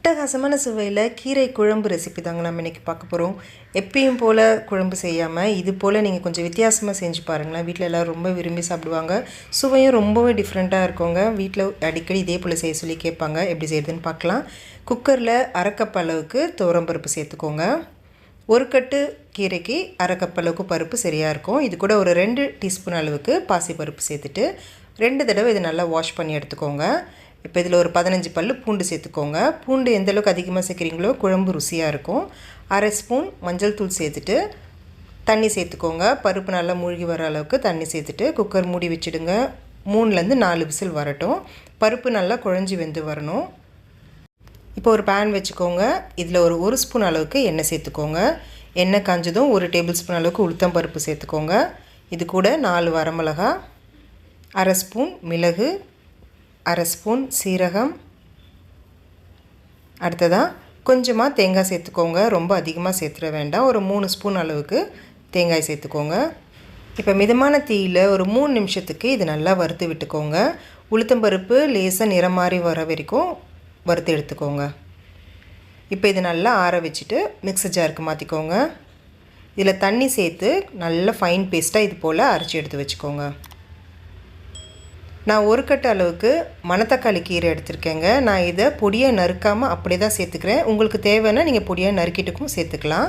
அட்டகாசமான சுவையில் கீரை குழம்பு ரெசிபி தாங்க நம்ம இன்றைக்கி பார்க்க போகிறோம். எப்பயும் போல் குழம்பு செய்யாமல் இது போல் நீங்கள் கொஞ்சம் வித்தியாசமாக செஞ்சு பாருங்களேன். வீட்டில் எல்லோரும் ரொம்ப விரும்பி சாப்பிடுவாங்க. சுவையும் ரொம்பவே டிஃப்ரெண்ட்டாக இருக்குங்க. வீட்டில் அடிக்கடி இதே போல் செய்ய சொல்லி கேட்பாங்க. எப்படி செய்யுதுன்னு பார்க்கலாம். குக்கரில் அரை கப் அளவுக்கு துவரம்பருப்பு சேர்த்துக்கோங்க. ஒரு கட்டு கீரைக்கு அரை கப் அளவுக்கு பருப்பு சரியாக இருக்கும். இது கூட ஒரு 2 டீஸ்பூன் அளவுக்கு பாசிப்பருப்பு சேர்த்துட்டு 2 தடவை இதை நல்லா வாஷ் பண்ணி எடுத்துக்கோங்க. இப்போ இதில் ஒரு 15 பல் பூண்டு சேர்த்துக்கோங்க. பூண்டு எந்த அளவுக்கு அதிகமாக சேர்க்குறீங்களோ குழம்பு ருசியாக இருக்கும். அரை ஸ்பூன் மஞ்சள் தூள் சேர்த்துட்டு தண்ணி சேர்த்துக்கோங்க. பருப்பு நல்லா மூழ்கி வர அளவுக்கு தண்ணி சேர்த்துட்டு குக்கர் மூடி வச்சுடுங்க. 3லேருந்து 4 விசில் வரட்டும். பருப்பு நல்லா குழஞ்சி வெந்து வரணும். இப்போ ஒரு பேன் வச்சுக்கோங்க. இதில் ஒரு ஸ்பூன் அளவுக்கு எண்ணெய் சேர்த்துக்கோங்க. எண்ணெய் காஞ்சதும் 1 டேபிள் ஸ்பூன் அளவுக்கு உளுத்தம் பருப்பு சேர்த்துக்கோங்க. இது கூட 4 வரமிளகா, அரை ஸ்பூன் மிளகு, அரை ஸ்பூன் சீரகம், அடுத்ததாக கொஞ்சமாக தேங்காய் சேர்த்துக்கோங்க. ரொம்ப அதிகமாக சேர்த்துட வேண்டாம். ஒரு 3 ஸ்பூன் அளவுக்கு தேங்காய் சேர்த்துக்கோங்க. இப்போ மிதமான தீயில் ஒரு 3 நிமிஷத்துக்கு இது நல்லா வறுத்து விட்டுக்கோங்க. உளுத்தம்பருப்பு லேசாக நிறம் மாறி வர வரைக்கும் வறுத்து எடுத்துக்கோங்க. இப்போ இது நல்லா ஆற வச்சுட்டு மிக்ஸர் ஜாருக்கு மாற்றிக்கோங்க. இதில் தண்ணி சேர்த்து நல்லா ஃபைன் பேஸ்ட்டாக இது போல் அரைச்சி எடுத்து வச்சுக்கோங்க. நான் 1 கட்டு அளவுக்கு மணத்தக்காளி கீரை எடுத்திருக்கேங்க. நான் இதை பொடியாக நறுக்காமல் அப்படியே தான் சேர்த்துக்கிறேன். உங்களுக்கு தேவைன்னா நீங்கள் பொடியாக நறுக்கிட்டுக்கும் சேர்த்துக்கலாம்.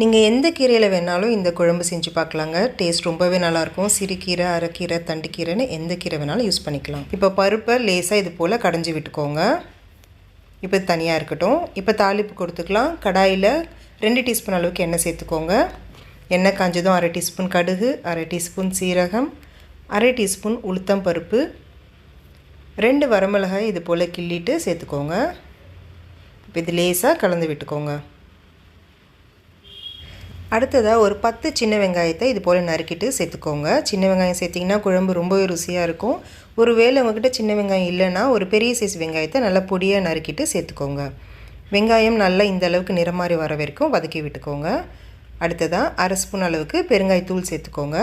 நீங்கள் எந்த கீரையில் வேணாலும் இந்த குழம்பு செஞ்சு பார்க்கலாங்க. டேஸ்ட் ரொம்பவே நல்லாயிருக்கும். சிறுகீரை, அரைக்கீரை, தண்டுக்கீரைன்னு எந்த கீரை வேணாலும் யூஸ் பண்ணிக்கலாம். இப்போ பருப்பை லேசாக இது போல் கடைஞ்சி விட்டுக்கோங்க. இப்போ தனியாக இருக்கட்டும். இப்போ தாளிப்பு கொடுத்துக்கலாம். கடாயில் 2 டீஸ்பூன் அளவுக்கு எண்ணெய் சேர்த்துக்கோங்க. எண்ணெய் காஞ்சதும் அரை டீஸ்பூன் கடுகு, அரை டீஸ்பூன் சீரகம், அரை டீஸ்பூன் உளுத்தம் பருப்பு, 2 வரமிளகாய் இது போல் கிள்ளிட்டு சேர்த்துக்கோங்க. இப்போ இது லேசாக கலந்து விட்டுக்கோங்க. அடுத்ததாக ஒரு 10 சின்ன வெங்காயத்தை இது போல் நறுக்கிட்டு சேர்த்துக்கோங்க. சின்ன வெங்காயம் சேர்த்திங்கன்னா குழம்பு ரொம்பவே ருசியாக இருக்கும். ஒரு வேளை உங்கள்கிட்ட சின்ன வெங்காயம் இல்லைன்னா ஒரு பெரிய சைஸ் வெங்காயத்தை நல்லா பொடியாக நறுக்கிட்டு சேர்த்துக்கோங்க. வெங்காயம் நல்லா இந்த அளவுக்கு நிறம் மாறி வர வரைக்கும் வதக்கி விட்டுக்கோங்க. அடுத்ததாக அரை ஸ்பூன் அளவுக்கு பெருங்காயத்தூள் சேர்த்துக்கோங்க.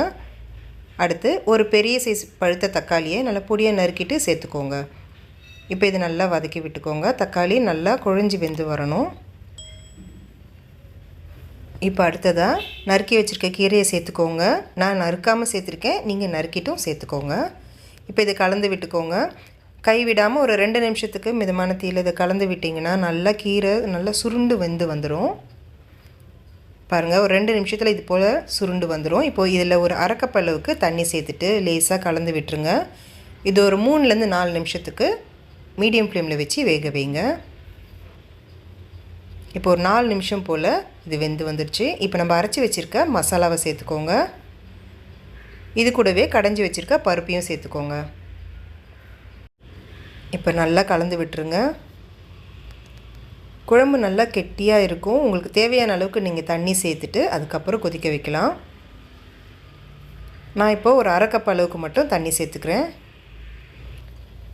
அடுத்து ஒரு பெரிய சைஸ் பழுத்த தக்காளியை நல்லா பொடியாக நறுக்கிட்டு சேர்த்துக்கோங்க. இப்போ இது நல்லா வதக்கி விட்டுக்கோங்க. தக்காளி நல்லா குழஞ்சி வெந்து வரணும். இப்போ அடுத்ததாக நறுக்கி வச்சுருக்க கீரையை சேர்த்துக்கோங்க. நான் நறுக்காமல் சேர்த்துருக்கேன், நீங்கள் நறுக்கிட்டும் சேர்த்துக்கோங்க. இப்போ இதை கலந்து விட்டுக்கோங்க. கைவிடாமல் ஒரு 2 நிமிஷத்துக்கு மிதமான தீயில் இதை கலந்து விட்டிங்கன்னா நல்லா கீரை நல்லா சுருண்டு வெந்து வந்துடும். பாருங்கள், ஒரு 2 நிமிஷத்தில் இது போல் சுருண்டு வந்துடும். இப்போது இதில் ஒரு அரை கப் அளவுக்கு தண்ணி சேர்த்துட்டு லேசாக கலந்து விட்டுருங்க. இது ஒரு 3லேருந்து 4 நிமிஷத்துக்கு மீடியம் ஃப்ளேமில் வச்சு வேக வைங்க. இப்போ ஒரு 4 நிமிஷம் போல் இது வெந்து வந்துடுச்சு. இப்போ நம்ம அரைச்சி வச்சுருக்க மசாலாவை சேர்த்துக்கோங்க. இது கூடவே கடைஞ்சி வச்சுருக்க பருப்பையும் சேர்த்துக்கோங்க. இப்போ நல்லா கலந்து விட்டுருங்க. குழம்பு நல்லா கெட்டியாக இருக்கும். உங்களுக்கு தேவையான அளவுக்கு நீங்கள் தண்ணி சேர்த்துட்டு அதுக்கப்புறம் கொதிக்க வைக்கலாம். நான் இப்போது ஒரு அரை கப் அளவுக்கு மட்டும் தண்ணி சேர்த்துக்கிறேன்.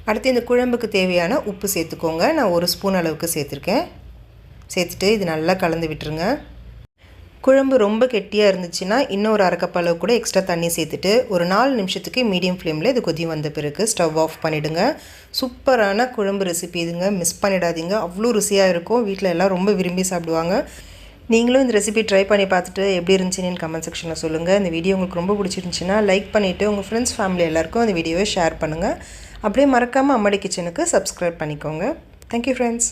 அடுத்து இந்த குழம்புக்கு தேவையான உப்பு சேர்த்துக்கோங்க. நான் 1 ஸ்பூன் அளவுக்கு சேர்த்துருக்கேன். சேர்த்துட்டு இது நல்லா கலந்து விட்டுருங்க. குழம்பு ரொம்ப கெட்டியாக இருந்துச்சுன்னா இன்னும் ஒரு அரை கப் அளவு கூட எக்ஸ்ட்ரா தண்ணி சேர்த்துட்டு ஒரு 4 நிமிஷத்துக்கு மீடியம் ஃப்ளேமில் இது கொதி வந்த பிறகு ஸ்டவ் ஆஃப் பண்ணிவிடுங்க. சூப்பரான குழம்பு ரெசிபி இதுங்க, மிஸ் பண்ணிடாதீங்க. அவ்வளோ ருசியாக இருக்கும். வீட்டில் எல்லாம் ரொம்ப விரும்பி சாப்பிடுவாங்க. நீங்களும் இந்த ரெசிபி ட்ரை பண்ணி பார்த்துட்டு எப்படி இருந்துச்சுன்னு கமெண்ட் செக்ஷனில் சொல்லுங்கள். இந்த வீடியோ உங்களுக்கு ரொம்ப பிடிச்சிருந்துச்சின்னா லைக் பண்ணிவிட்டு உங்கள் ஃப்ரெண்ட்ஸ் ஃபேமிலி எல்லாருக்கும் இந்த வீடியோவை ஷேர் பண்ணுங்கள். அப்படியே மறக்காமல் அம்மாடி கிச்சனுக்கு சப்ஸ்கிரைப் பண்ணிக்கோங்க. Thank you friends.